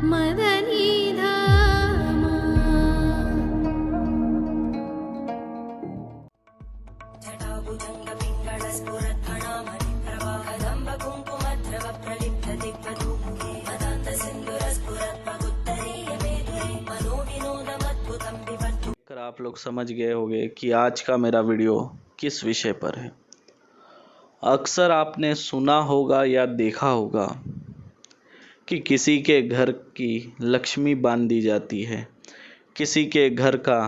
मदनिधामा कर आप लोग समझ गए होंगे कि आज का मेरा वीडियो किस विषय पर है। अक्सर आपने सुना होगा या देखा होगा कि किसी के घर की लक्ष्मी बांध दी जाती है, किसी के घर का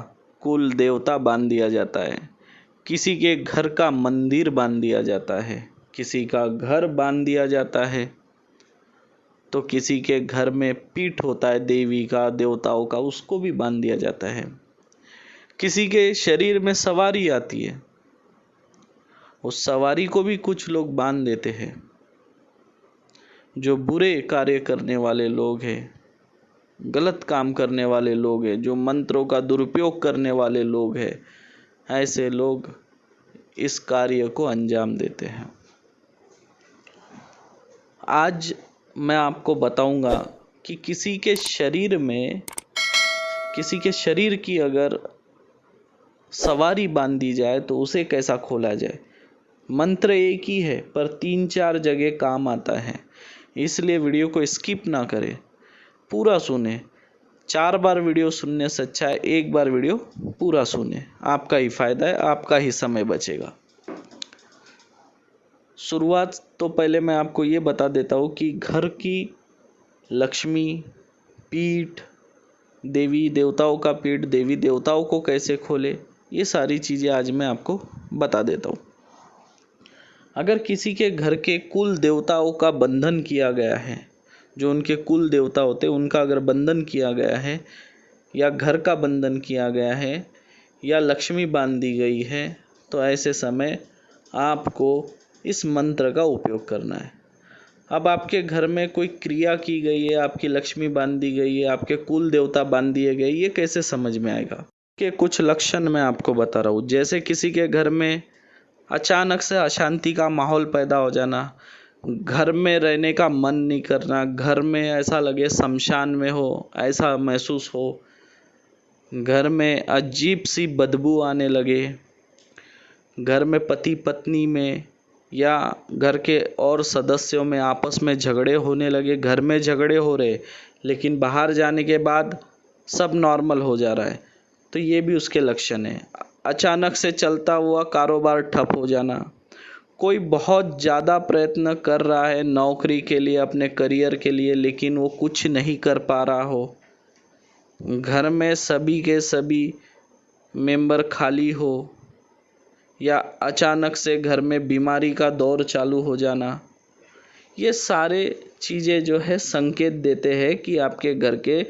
कुल देवता बांध दिया जाता है, किसी के घर का मंदिर बांध दिया जाता है, किसी का घर बांध दिया जाता है, तो किसी के घर में पीठ होता है देवी का, देवताओं का, उसको भी बांध दिया जाता है। किसी के शरीर में सवारी आती है, उस सवारी को भी कुछ लोग बांध देते हैं। जो बुरे कार्य करने वाले लोग हैं, गलत काम करने वाले लोग हैं, जो मंत्रों का दुरुपयोग करने वाले लोग हैं, ऐसे लोग इस कार्य को अंजाम देते हैं। आज मैं आपको बताऊंगा कि किसी के शरीर की अगर सवारी बांध दी जाए तो उसे कैसा खोला जाए। मंत्र एक ही है पर 3-4 जगह काम आता है, इसलिए वीडियो को स्किप ना करें, पूरा सुने। 4 बार वीडियो सुनने से अच्छा है 1 बार वीडियो पूरा सुने, आपका ही फायदा है, आपका ही समय बचेगा। शुरुआत तो पहले मैं आपको ये बता देता हूँ कि घर की लक्ष्मी, पीठ, देवी देवताओं का पीठ, देवी देवताओं को कैसे खोले, ये सारी चीज़ें आज मैं आपको बता देता हूँ। अगर किसी के घर के कुल देवताओं का बंधन किया गया है, जो उनके कुल देवता होते हैं उनका अगर बंधन किया गया है, या घर का बंधन किया गया है, या लक्ष्मी बांध दी गई है, तो ऐसे समय आपको इस मंत्र का उपयोग करना है। अब आपके घर में कोई क्रिया की गई है, आपकी लक्ष्मी बांध दी गई है, आपके कुल देवता बांध दिए गए, ये कैसे समझ में आएगा? के कुछ लक्षण मैं आपको बता रहा हूँ। जैसे किसी के घर में अचानक से अशांति का माहौल पैदा हो जाना, घर में रहने का मन नहीं करना, घर में ऐसा लगे शमशान में हो, ऐसा महसूस हो, घर में अजीब सी बदबू आने लगे, घर में पति पत्नी में या घर के और सदस्यों में आपस में झगड़े होने लगे, घर में झगड़े हो रहे लेकिन बाहर जाने के बाद सब नॉर्मल हो जा रहा है, तो ये भी उसके लक्षण हैं। अचानक से चलता हुआ कारोबार ठप हो जाना, कोई बहुत ज़्यादा प्रयत्न कर रहा है नौकरी के लिए, अपने करियर के लिए, लेकिन वो कुछ नहीं कर पा रहा हो, घर में सभी के सभी मेंबर खाली हो, या अचानक से घर में बीमारी का दौर चालू हो जाना, ये सारे चीज़ें जो है संकेत देते हैं कि आपके घर के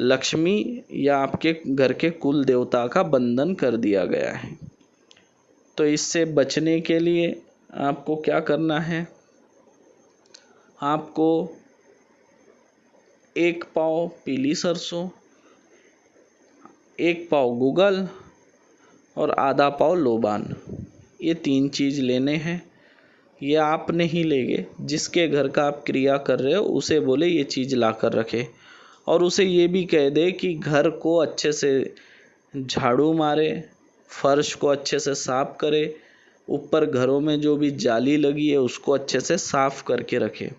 लक्ष्मी या आपके घर के कुल देवता का बंधन कर दिया गया है। तो इससे बचने के लिए आपको क्या करना है? आपको 1 पाव पीली सरसों, 1 पाव गूगल और आधा पाव लोबान, ये 3 चीज़ लेने हैं। ये आप नहीं लेंगे, जिसके घर का आप क्रिया कर रहे हो उसे बोले ये चीज़ ला कर रखे, और उसे ये भी कह दे कि घर को अच्छे से झाड़ू मारे, फर्श को अच्छे से साफ करे, ऊपर घरों में जो भी जाली लगी है उसको अच्छे से साफ करके रखे।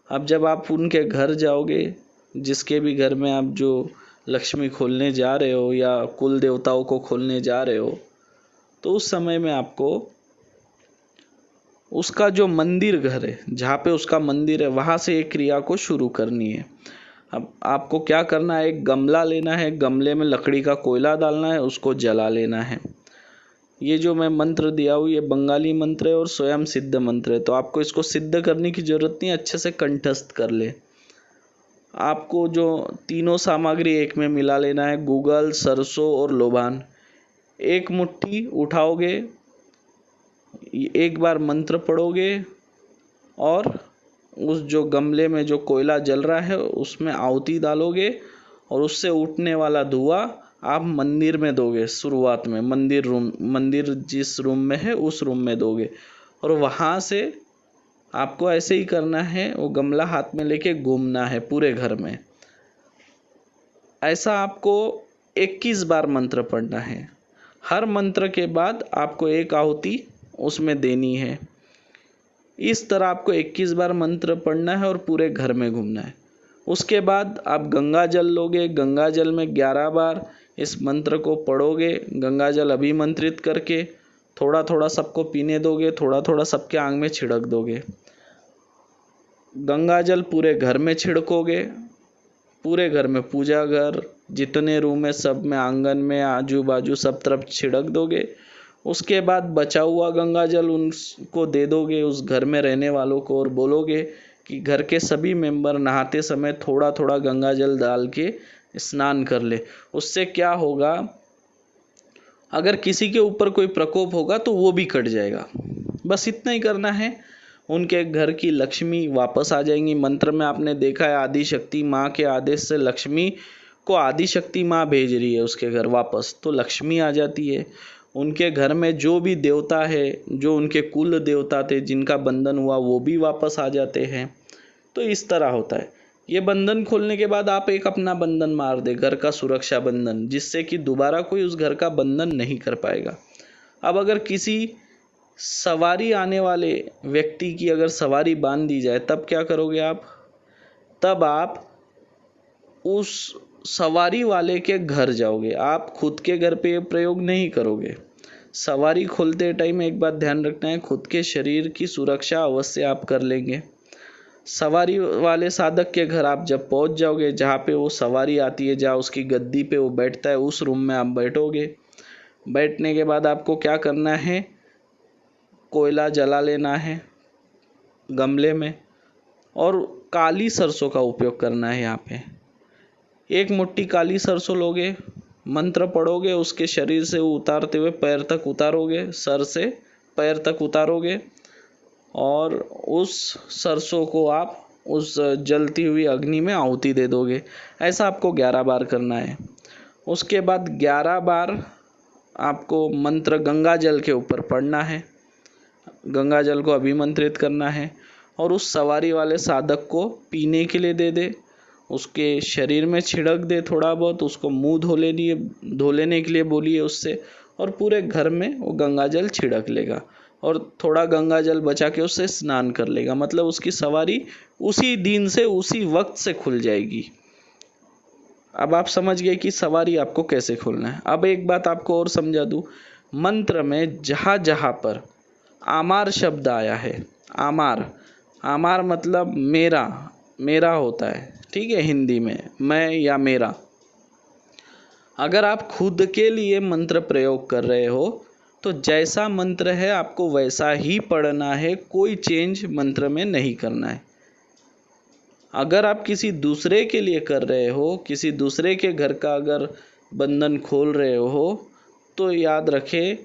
अब जब आप उनके घर जाओगे, जिसके भी घर में आप जो लक्ष्मी खोलने जा रहे हो या कुल देवताओं को खोलने जा रहे हो, तो उस समय में आपको उसका जो मंदिर घर है, जहाँ पे उसका मंदिर है, वहाँ से एक क्रिया को शुरू करनी है। अब आपको क्या करना है? एक गमला लेना है, गमले में लकड़ी का कोयला डालना है, उसको जला लेना है। ये जो मैं मंत्र दिया हूँ ये बंगाली मंत्र है और स्वयं सिद्ध मंत्र है, तो आपको इसको सिद्ध करने की ज़रूरत नहीं, अच्छे से कंठस्थ कर ले। आपको जो तीनों सामग्री एक में मिला लेना है, गूगल, सरसों और लोबान। एक मुट्ठी उठाओगे, एक बार मंत्र पढ़ोगे और उस जो गमले में जो कोयला जल रहा है उसमें आहुति डालोगे, और उससे उठने वाला धुआं आप मंदिर में दोगे। शुरुआत में मंदिर जिस रूम में है उस रूम में दोगे, और वहाँ से आपको ऐसे ही करना है, वो गमला हाथ में लेके घूमना है पूरे घर में। ऐसा आपको 21 बार मंत्र पढ़ना है। हर मंत्र के बाद आपको एक आहुति उसमें देनी है। इस तरह आपको 21 बार मंत्र पढ़ना है और पूरे घर में घूमना है। उसके बाद आप गंगा जल लोगे, गंगा जल में 11 बार इस मंत्र को पढ़ोगे। गंगा जल अभिमंत्रित करके थोड़ा थोड़ा सबको पीने दोगे, थोड़ा थोड़ा सबके आंग में छिड़क दोगे। गंगा जल पूरे घर में छिड़कोगे, पूरे घर में, पूजा घर जितने रूम है सब में, आंगन में, आजू बाजू सब तरफ छिड़क दोगे। उसके बाद बचा हुआ गंगा जल उनको दे दोगे उस घर में रहने वालों को, और बोलोगे कि घर के सभी मेंबर नहाते समय थोड़ा थोड़ा गंगा जल डाल के स्नान कर ले। उससे क्या होगा, अगर किसी के ऊपर कोई प्रकोप होगा तो वो भी कट जाएगा। बस इतना ही करना है, उनके घर की लक्ष्मी वापस आ जाएंगी। मंत्र में आपने देखा है आदि शक्ति माँ के आदेश से लक्ष्मी को आदि शक्ति माँ भेज रही है उसके घर वापस, तो लक्ष्मी आ जाती है। उनके घर में जो भी देवता है, जो उनके कुल देवता थे जिनका बंधन हुआ, वो भी वापस आ जाते हैं। तो इस तरह होता है। ये बंधन खोलने के बाद आप एक अपना बंधन मार दे, घर का सुरक्षा बंधन, जिससे कि दोबारा कोई उस घर का बंधन नहीं कर पाएगा। अब अगर किसी सवारी आने वाले व्यक्ति की अगर सवारी बांध दी जाए, तब क्या करोगे आप? तब आप उस सवारी वाले के घर जाओगे, आप खुद के घर पे ये प्रयोग नहीं करोगे। सवारी खोलते टाइम एक बात ध्यान रखना है, खुद के शरीर की सुरक्षा अवश्य आप कर लेंगे। सवारी वाले साधक के घर आप जब पहुंच जाओगे, जहाँ पे वो सवारी आती है, जहाँ उसकी गद्दी पे वो बैठता है, उस रूम में आप बैठोगे। बैठने के बाद आपको क्या करना है, कोयला जला लेना है गमले में, और काली सरसों का उपयोग करना है। यहाँ पे एक मुट्ठी काली सरसों लोगे, मंत्र पढ़ोगे, उसके शरीर से उतारते हुए पैर तक उतारोगे, सर से पैर तक उतारोगे, और उस सरसों को आप उस जलती हुई अग्नि में आहुति दे दोगे। ऐसा आपको 11 बार करना है। उसके बाद 11 बार आपको मंत्र गंगा जल के ऊपर पढ़ना है, गंगा जल को अभिमंत्रित करना है, और उस सवारी वाले साधक को पीने के लिए दे दे, उसके शरीर में छिड़क दे थोड़ा बहुत, उसको मुंह धो लेने के लिए बोलिए उससे, और पूरे घर में वो गंगा जल छिड़क लेगा, और थोड़ा गंगा जल बचा के उससे स्नान कर लेगा। मतलब उसकी सवारी उसी दिन से, उसी वक्त से खुल जाएगी। अब आप समझ गए कि सवारी आपको कैसे खोलना है। अब एक बात आपको और समझा दूँ, मंत्र में जहाँ जहाँ पर आमार शब्द आया है, आमार, आमार मतलब मेरा, मेरा होता है, ठीक है, हिंदी में मैं या मेरा। अगर आप खुद के लिए मंत्र प्रयोग कर रहे हो तो जैसा मंत्र है आपको वैसा ही पढ़ना है, कोई चेंज मंत्र में नहीं करना है। अगर आप किसी दूसरे के लिए कर रहे हो, किसी दूसरे के घर का अगर बंधन खोल रहे हो, तो याद रखें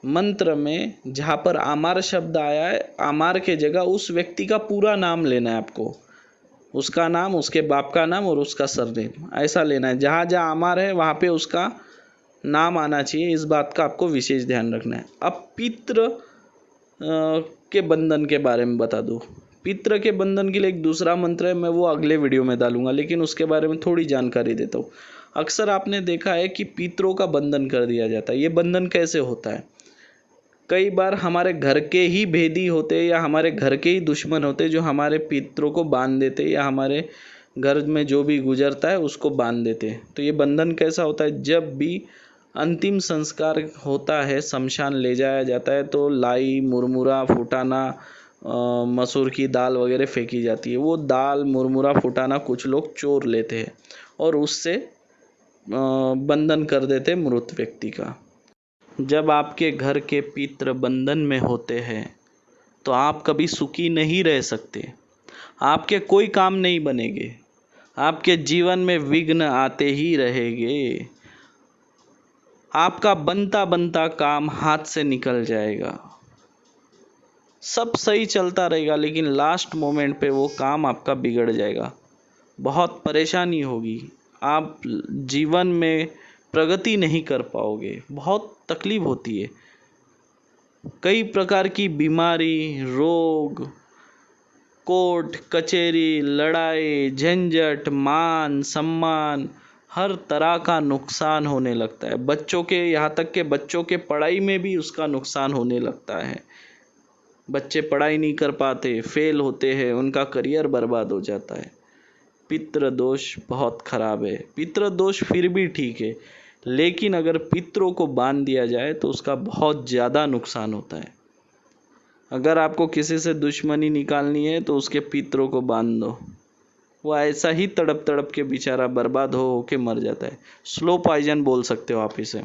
मंत्र में जहाँ पर आमार शब्द आया है, आमार के जगह उस व्यक्ति का पूरा नाम लेना है आपको, उसका नाम, उसके बाप का नाम और उसका सरनेम, ऐसा लेना है। जहाँ जहाँ आमार है वहाँ पे उसका नाम आना चाहिए, इस बात का आपको विशेष ध्यान रखना है। अब पितृ के बंधन के बारे में बता दूँ। पितृ के बंधन के लिए एक दूसरा मंत्र है, मैं वो अगले वीडियो में डालूंगा, लेकिन उसके बारे में थोड़ी जानकारी देता हूँ। अक्सर आपने देखा है कि पितरों का बंधन कर दिया जाता है। ये बंधन कैसे होता है? कई बार हमारे घर के ही भेदी होते या हमारे घर के ही दुश्मन होते जो हमारे पितरों को बांध देते, या हमारे घर में जो भी गुजरता है उसको बांध देते। तो ये बंधन कैसा होता है? जब भी अंतिम संस्कार होता है, शमशान ले जाया जाता है, तो लाई, मुरमुरा, फुटाना, मसूर की दाल वगैरह फेंकी जाती है। वो दाल, मुरमुरा, फुटाना कुछ लोग चोर लेते हैं और उससे बंधन कर देते मृत व्यक्ति का। जब आपके घर के पितृ बंधन में होते हैं तो आप कभी सुखी नहीं रह सकते, आपके कोई काम नहीं बनेंगे, आपके जीवन में विघ्न आते ही रहेंगे, आपका बनता बनता काम हाथ से निकल जाएगा। सब सही चलता रहेगा लेकिन लास्ट मोमेंट पे वो काम आपका बिगड़ जाएगा, बहुत परेशानी होगी, आप जीवन में प्रगति नहीं कर पाओगे, बहुत तकलीफ होती है। कई प्रकार की बीमारी, रोग, कोर्ट कचहरी, लड़ाई झंझट, मान सम्मान, हर तरह का नुकसान होने लगता है। बच्चों के, यहाँ तक के बच्चों के पढ़ाई में भी उसका नुकसान होने लगता है। बच्चे पढ़ाई नहीं कर पाते, फेल होते हैं, उनका करियर बर्बाद हो जाता है। पितृ दोष बहुत खराब है। पितृ दोष फिर भी ठीक है, लेकिन अगर पितरों को बांध दिया जाए तो उसका बहुत ज़्यादा नुकसान होता है। अगर आपको किसी से दुश्मनी निकालनी है तो उसके पितरों को बांध दो, वो ऐसा ही तड़प तड़प के बेचारा बर्बाद हो के मर जाता है। स्लो पॉइजन बोल सकते हो आप इसे।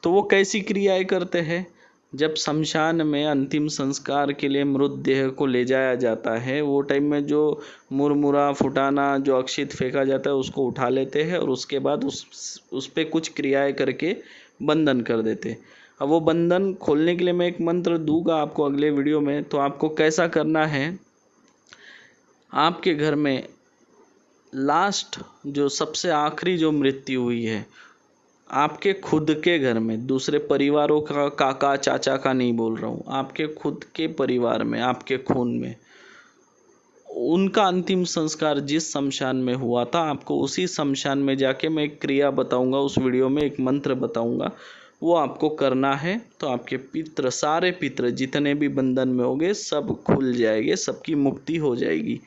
तो वो कैसी क्रियाएं करते हैं? जब शमशान में अंतिम संस्कार के लिए मृतदेह को ले जाया जाता है, वो टाइम में जो मुरमुरा फुटाना, जो अक्षित फेंका जाता है, उसको उठा लेते हैं और उसके बाद उस पे कुछ क्रियाएं करके बंधन कर देते हैं। अब वो बंधन खोलने के लिए मैं एक मंत्र दूंगा आपको अगले वीडियो में। तो आपको कैसा करना है, आपके घर में लास्ट जो सबसे आखिरी जो मृत्यु हुई है, आपके खुद के घर में, दूसरे परिवारों का, काका चाचा का नहीं बोल रहा हूँ, आपके खुद के परिवार में, आपके खून में, उनका अंतिम संस्कार जिस शमशान में हुआ था, आपको उसी शमशान में जाके मैं एक क्रिया बताऊंगा, उस वीडियो में एक मंत्र बताऊंगा, वो आपको करना है। तो आपके पितृ, सारे पितृ जितने भी बंधन में होंगे सब खुल जाएंगे, सबकी मुक्ति हो जाएगी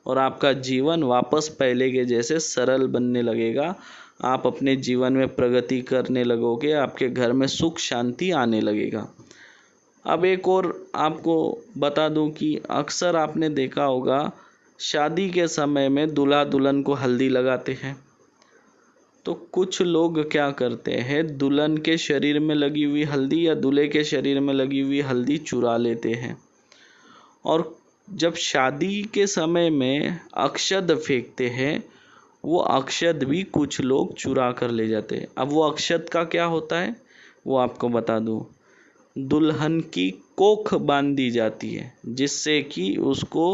और आपका जीवन वापस पहले के जैसे सरल बनने लगेगा। आप अपने जीवन में प्रगति करने लगोगे, आपके घर में सुख शांति आने लगेगा। अब एक और आपको बता दूं कि अक्सर आपने देखा होगा शादी के समय में दूल्हा दुल्हन को हल्दी लगाते हैं। तो कुछ लोग क्या करते हैं, दुल्हन के शरीर में लगी हुई हल्दी या दूल्हे के शरीर में लगी हुई हल्दी चुरा लेते हैं और जब शादी के समय में अक्षत फेंकते हैं, वो अक्षत भी कुछ लोग चुरा कर ले जाते हैं। अब वो अक्षत का क्या होता है वो आपको बता दूं। दुल्हन की कोख बांधी जाती है जिससे कि उसको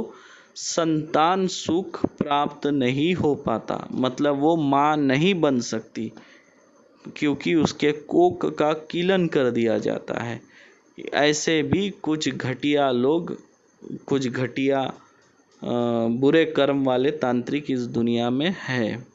संतान सुख प्राप्त नहीं हो पाता, मतलब वो माँ नहीं बन सकती क्योंकि उसके कोख का कीलन कर दिया जाता है। ऐसे भी कुछ घटिया लोग, कुछ घटिया बुरे कर्म वाले तांत्रिक इस दुनिया में है।